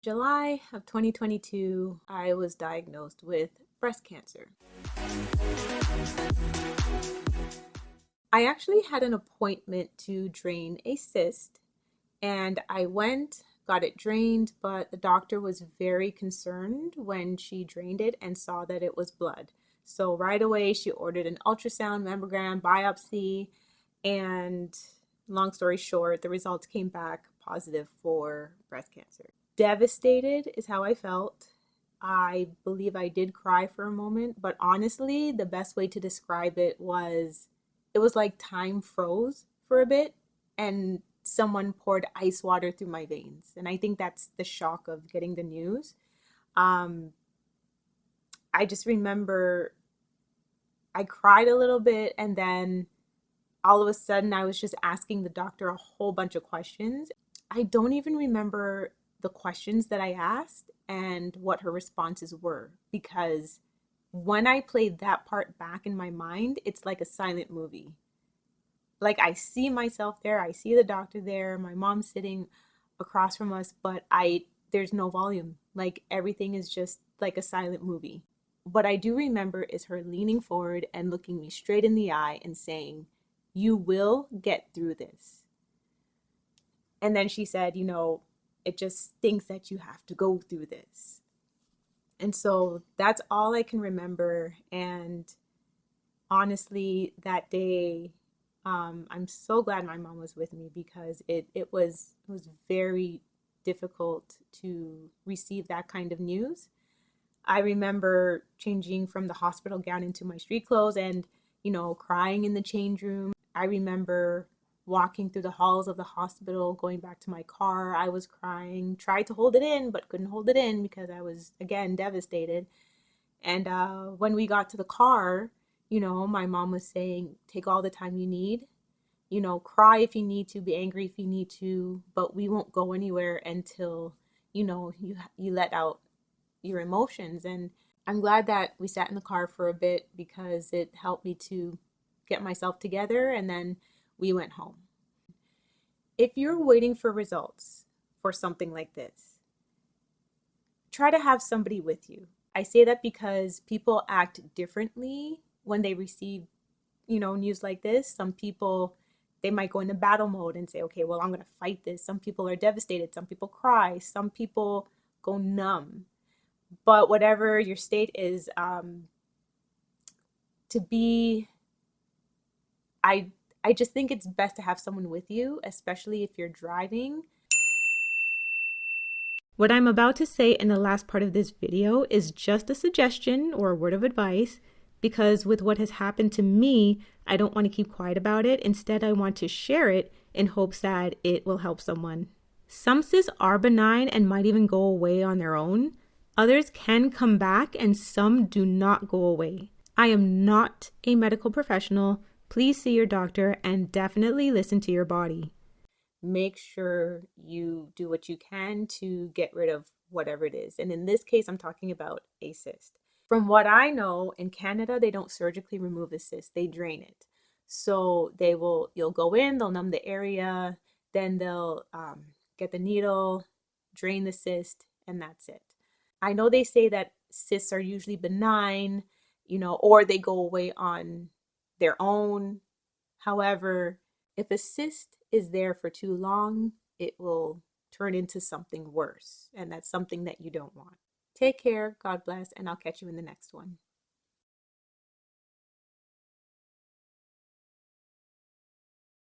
July of 2022, I was diagnosed with breast cancer. I actually had an appointment to drain a cyst, and I went, got it drained, but the doctor was very concerned when she drained it and saw that it was blood. So right away, she ordered an ultrasound, mammogram, biopsy, and long story short, the results came back positive for breast cancer. Devastated is how I felt. I believe I did cry for a moment, but honestly, the best way to describe it was like time froze for a bit and someone poured ice water through my veins. And I think that's the shock of getting the news. I just remember I cried a little bit, and then all of a sudden I was just asking the doctor a whole bunch of questions. I don't even remember the questions that I asked and what her responses were, because when I played that part back in my mind, it's like a silent movie. Like I see myself there, I see the doctor there, my mom sitting across from us, but there's no volume. Like everything is just like a silent movie. What I do remember is her leaning forward and looking me straight in the eye and saying, "You will get through this." And then she said, it just stinks that you have to go through this. And so that's all I can remember. And honestly, that day, I'm so glad my mom was with me, because it was very difficult to receive that kind of news. I remember changing from the hospital gown into my street clothes and, crying in the change room. I remember walking through the halls of the hospital, going back to my car. I was crying, tried to hold it in, but couldn't hold it in because I was, again, devastated. And when we got to the car, my mom was saying, take all the time you need, cry if you need to, be angry if you need to, but we won't go anywhere until, you let out your emotions. And I'm glad that we sat in the car for a bit, because it helped me to get myself together, and then we went home. If you're waiting for results for something like this, try to have somebody with you. I say that because people act differently when they receive, news like this. Some people, they might go into battle mode and say, okay, well, I'm going to fight this. Some people are devastated. Some people cry. Some people go numb. But whatever your state is, I just think it's best to have someone with you, especially if you're driving. What I'm about to say in the last part of this video is just a suggestion or a word of advice, because with what has happened to me, I don't want to keep quiet about it. Instead, I want to share it in hopes that it will help someone. Some cysts are benign and might even go away on their own. Others can come back, and some do not go away. I am not a medical professional. Please see your doctor and definitely listen to your body. Make sure you do what you can to get rid of whatever it is. And in this case, I'm talking about a cyst. From what I know, in Canada, they don't surgically remove a cyst, they drain it. So you'll go in, they'll numb the area, then they'll get the needle, drain the cyst, and that's it. I know they say that cysts are usually benign, or they go away on their own. However, if a cyst is there for too long, it will turn into something worse, and that's something that you don't want. Take care, God bless, and I'll catch you in the next one.